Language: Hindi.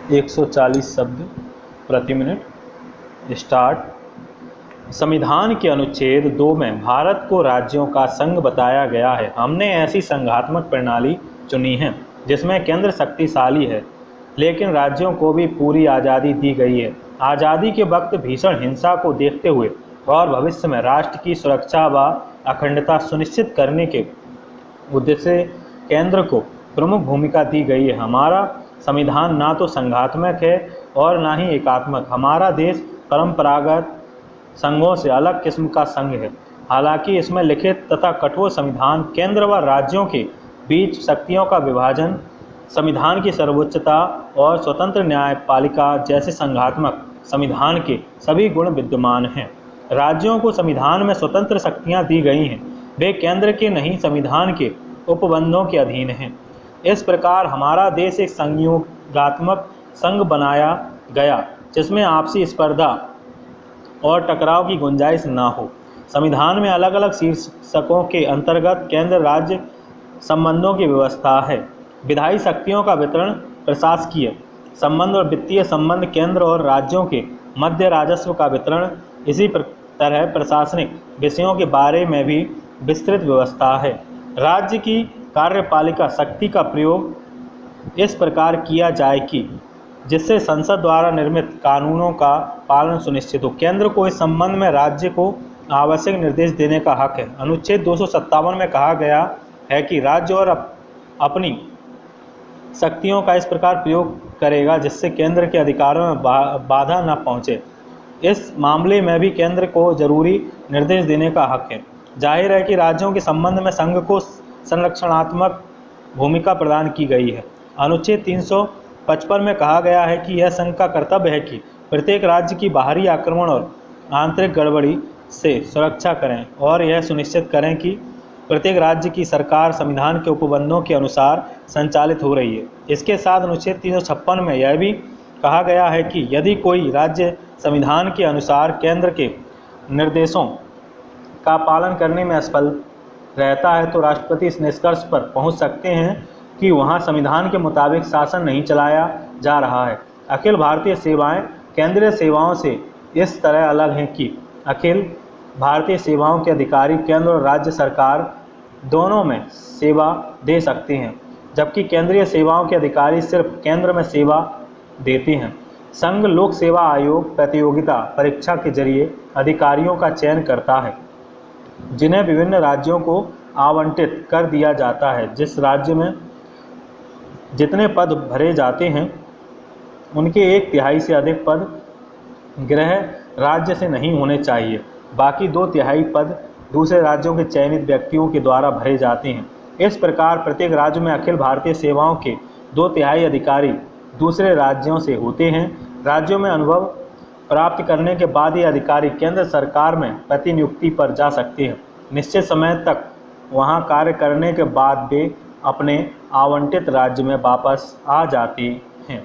140 शब्द प्रति मिनट। स्टार्ट। संविधान के अनुच्छेद 2 में भारत को राज्यों का संघ बताया गया है। हमने ऐसी संघात्मक प्रणाली चुनी है जिसमें केंद्र शक्तिशाली है लेकिन राज्यों को भी पूरी आज़ादी दी गई है। आज़ादी के वक्त भीषण हिंसा को देखते हुए और भविष्य में राष्ट्र की सुरक्षा व अखंडता सुनिश्चित करने के उद्देश्य से केंद्र को प्रमुख भूमिका दी गई है। हमारा संविधान ना तो संघात्मक है और ना ही एकात्मक। हमारा देश परंपरागत संघों से अलग किस्म का संघ है। हालांकि इसमें लिखित तथा कठोर संविधान, केंद्र व राज्यों के बीच शक्तियों का विभाजन, संविधान की सर्वोच्चता और स्वतंत्र न्यायपालिका जैसे संघात्मक संविधान के सभी गुण विद्यमान हैं। राज्यों को संविधान में स्वतंत्र शक्तियां दी गई हैं। वे केंद्र के नहीं संविधान के उपबंधों के अधीन हैं। इस प्रकार हमारा देश एक संयोगात्मक संघ बनाया गया जिसमें आपसी स्पर्धा और टकराव की गुंजाइश न हो। संविधान में अलग अलग शीर्षकों के अंतर्गत केंद्र राज्य संबंधों की व्यवस्था है। विधायी शक्तियों का वितरण, प्रशासकीय संबंध और वित्तीय संबंध, केंद्र और राज्यों के मध्य राजस्व का वितरण, इसी तरह प्रशासनिक विषयों के बारे में भी विस्तृत व्यवस्था है। राज्य की कार्यपालिका शक्ति का प्रयोग इस प्रकार किया जाए कि जिससे संसद द्वारा निर्मित कानूनों का पालन सुनिश्चित हो। केंद्र को इस संबंध में राज्य को आवश्यक निर्देश देने का हक है। अनुच्छेद 257 में कहा गया है कि राज्य और अपनी शक्तियों का इस प्रकार प्रयोग करेगा जिससे केंद्र के अधिकारों में बाधा न पहुंचे। इस मामले में भी केंद्र को जरूरी निर्देश देने का हक है। जाहिर है कि राज्यों के संबंध में संघ को संरक्षणात्मक भूमिका प्रदान की गई है। अनुच्छेद 355 में कहा गया है कि यह संघ का कर्तव्य है कि प्रत्येक राज्य की बाहरी आक्रमण और आंतरिक गड़बड़ी से सुरक्षा करें और यह सुनिश्चित करें कि प्रत्येक राज्य की सरकार संविधान के उपबंधों के अनुसार संचालित हो रही है। इसके साथ अनुच्छेद 356 में यह भी कहा गया है कि यदि कोई राज्य संविधान के अनुसार केंद्र के निर्देशों का पालन करने में असफल रहता है तो राष्ट्रपति इस निष्कर्ष पर पहुंच सकते हैं कि वहां संविधान के मुताबिक शासन नहीं चलाया जा रहा है। अखिल भारतीय सेवाएं केंद्रीय सेवाओं से इस तरह अलग हैं कि अखिल भारतीय सेवाओं के अधिकारी केंद्र और राज्य सरकार दोनों में सेवा दे सकते हैं, जबकि केंद्रीय सेवाओं के अधिकारी सिर्फ केंद्र में सेवा देते हैं। संघ लोक सेवा आयोग प्रतियोगिता परीक्षा के जरिए अधिकारियों का चयन करता है जिन्हें विभिन्न राज्यों को आवंटित कर दिया जाता है। जिस राज्य में जितने पद भरे जाते हैं उनके 1/3 से अधिक पद गृह राज्य से नहीं होने चाहिए। बाकी 2/3 पद दूसरे राज्यों के चयनित व्यक्तियों के द्वारा भरे जाते हैं। इस प्रकार प्रत्येक राज्य में अखिल भारतीय सेवाओं के 2/3 अधिकारी दूसरे राज्यों से होते हैं। राज्यों में अनुभव प्राप्त करने के बाद ये अधिकारी केंद्र सरकार में प्रतिनियुक्ति पर जा सकते हैं। निश्चित समय तक वहां कार्य करने के बाद वे अपने आवंटित राज्य में वापस आ जाते हैं।